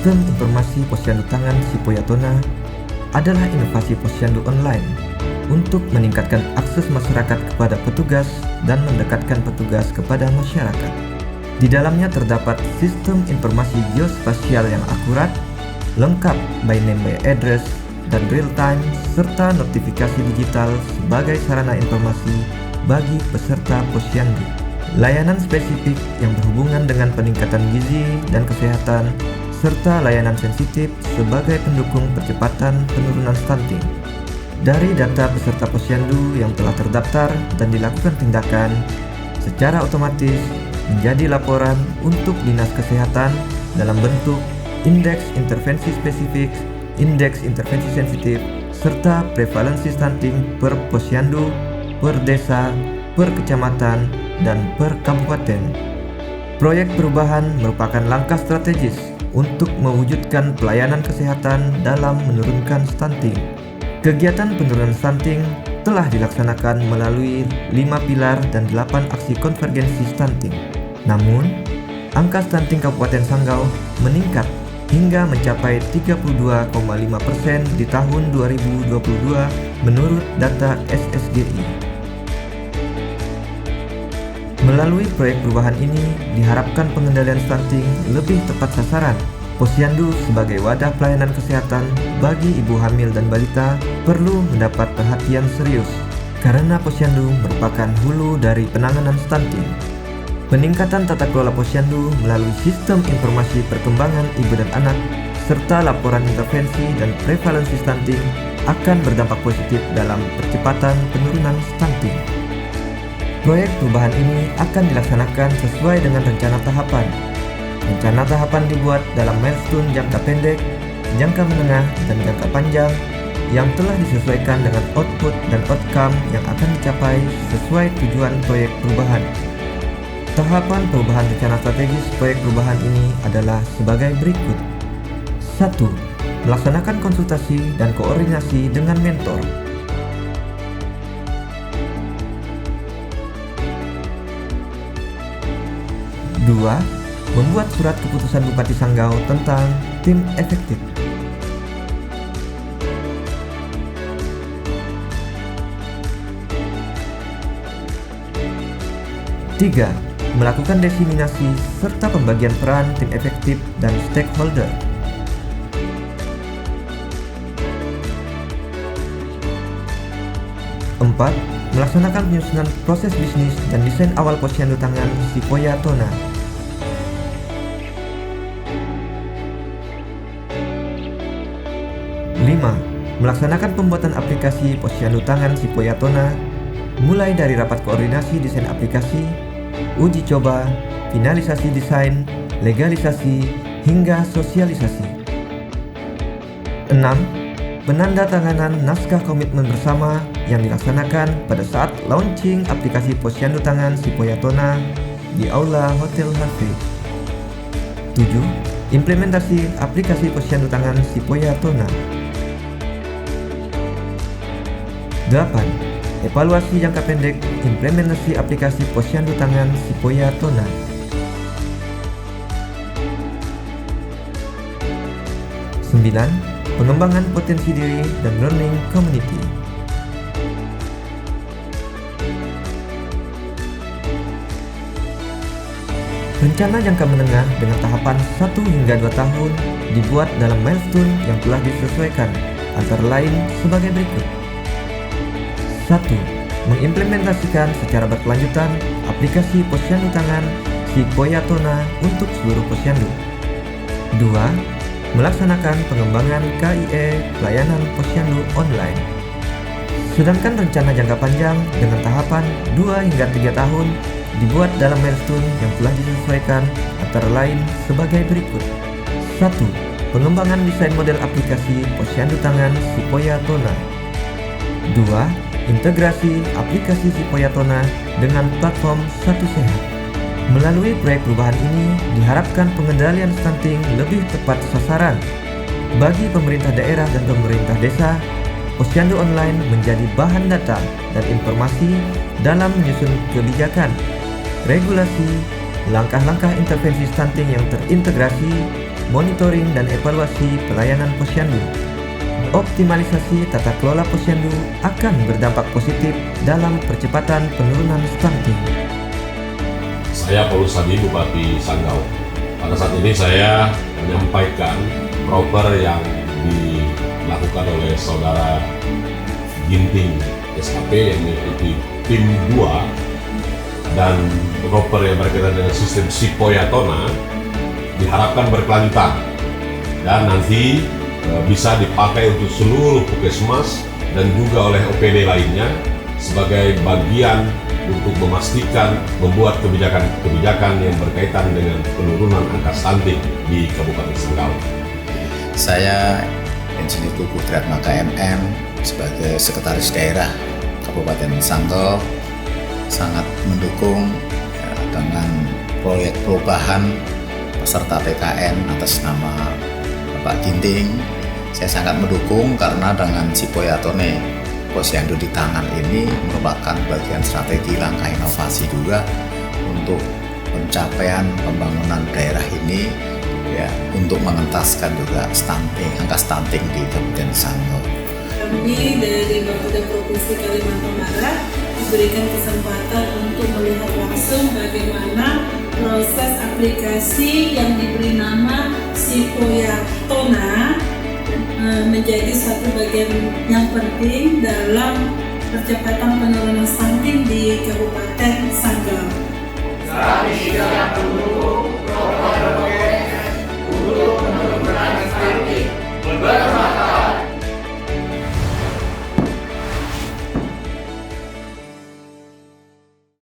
Sistem Informasi Posyandu Tangan Sipoyatona adalah inovasi posyandu online untuk meningkatkan akses masyarakat kepada petugas dan mendekatkan petugas kepada masyarakat. Di dalamnya terdapat sistem informasi geospasial yang akurat, lengkap by name by address, dan real time, serta notifikasi digital sebagai sarana informasi bagi peserta posyandu. Layanan spesifik yang berhubungan dengan peningkatan gizi dan kesehatan, serta layanan sensitif sebagai pendukung percepatan penurunan stunting. Dari data peserta posyandu yang telah terdaftar dan dilakukan tindakan, secara otomatis menjadi laporan untuk Dinas Kesehatan dalam bentuk indeks intervensi spesifik, indeks intervensi sensitif, serta prevalensi stunting per posyandu, per desa, per kecamatan, dan per kabupaten. Proyek perubahan merupakan langkah strategis untuk mewujudkan pelayanan kesehatan dalam menurunkan stunting. Kegiatan penurunan stunting telah dilaksanakan melalui 5 pilar dan 8 aksi konvergensi stunting. Namun, angka stunting Kabupaten Sanggau meningkat hingga mencapai 32,5% di tahun 2022 menurut data SSGI. Melalui proyek perubahan ini, diharapkan pengendalian stunting lebih tepat sasaran. Posyandu sebagai wadah pelayanan kesehatan bagi ibu hamil dan balita perlu mendapat perhatian serius, karena posyandu merupakan hulu dari penanganan stunting. Peningkatan tata kelola posyandu melalui sistem informasi perkembangan ibu dan anak, serta laporan intervensi dan prevalensi stunting akan berdampak positif dalam percepatan penurunan stunting. Proyek perubahan ini akan dilaksanakan sesuai dengan rencana tahapan. Rencana tahapan dibuat dalam milestone jangka pendek, jangka menengah, dan jangka panjang yang telah disesuaikan dengan output dan outcome yang akan dicapai sesuai tujuan proyek perubahan. Tahapan perubahan rencana strategis proyek perubahan ini adalah sebagai berikut. 1. Melaksanakan konsultasi dan koordinasi dengan mentor. 2. Membuat surat keputusan Bupati Sanggau tentang tim efektif. 3. Melakukan diseminasi serta pembagian peran tim efektif dan stakeholder. 4. Melaksanakan penyusunan proses bisnis dan desain awal posyandu tangan Sipoyatona. 5. Melaksanakan pembuatan aplikasi posyandu tangan Sipoyatona, mulai dari rapat koordinasi desain aplikasi, uji coba, finalisasi desain, legalisasi, hingga sosialisasi. 6. Penandatanganan naskah komitmen bersama yang dilaksanakan pada saat launching aplikasi posyandu tangan Sipoyatona di Aula Hotel Harvey. 7. Implementasi aplikasi posyandu tangan Sipoyatona. 8. Evaluasi jangka pendek implementasi aplikasi posyandu tangan Sipoyatona. 9. Pengembangan potensi diri dan learning community. 10. Rencana jangka menengah dengan tahapan 1 hingga 2 tahun dibuat dalam milestone yang telah disesuaikan, antara lain sebagai berikut. 1. Mengimplementasikan secara berkelanjutan aplikasi posyandu tangan Sipoyatona untuk seluruh posyandu. 2. Melaksanakan pengembangan KIE pelayanan posyandu online. Sedangkan rencana jangka panjang dengan tahapan 2 hingga 3 tahun dibuat dalam milestone yang telah disesuaikan, antara lain sebagai berikut. 1. Pengembangan desain model aplikasi posyandu tangan Sipoyatona. 2. Integrasi aplikasi Sipoyatona dengan platform Satu Sehat. Melalui proyek perubahan ini, diharapkan pengendalian stunting lebih tepat sasaran. Bagi pemerintah daerah dan pemerintah desa, posyandu online menjadi bahan data dan informasi dalam menyusun kebijakan, regulasi, langkah-langkah intervensi stunting yang terintegrasi, monitoring dan evaluasi pelayanan Posyandu. Optimalisasi tata kelola Posyandu akan berdampak positif dalam percepatan penurunan stunting. Saya Paulus Hadi, Bupati Sanggau. Pada saat ini saya menyampaikan proper yang dilakukan oleh Saudara Ginting SKP yang mengikuti tim 2 dan proper yang berkaitan dengan sistem Sipoyatona diharapkan berkelanjutan dan nanti bisa dipakai untuk seluruh puskesmas dan juga oleh OPD lainnya sebagai bagian untuk memastikan membuat kebijakan-kebijakan yang berkaitan dengan penurunan angka stunting di Kabupaten Sanggau. Saya Insinyur Tugu Tratmaka MM sebagai Sekretaris Daerah Kabupaten Sanggau sangat mendukung dengan proyek perubahan peserta PKN atas nama Bapak Ginting. Saya sangat mendukung karena dengan Sipoyatone Posyandu di tangan ini merupakan bagian strategi langkah inovasi juga untuk pencapaian pembangunan daerah ini ya, untuk mengentaskan juga angka stunting di Kabupaten Sanggau. Kami dari Bapeda Provinsi Kalimantan Barat diberikan kesempatan untuk melihat langsung bagaimana proses aplikasi yang diberi nama Sipoyatona menjadi suatu bagian yang penting dalam percepatan penurunan stunting di Kabupaten Sanggau. Kami siap mendukung program untuk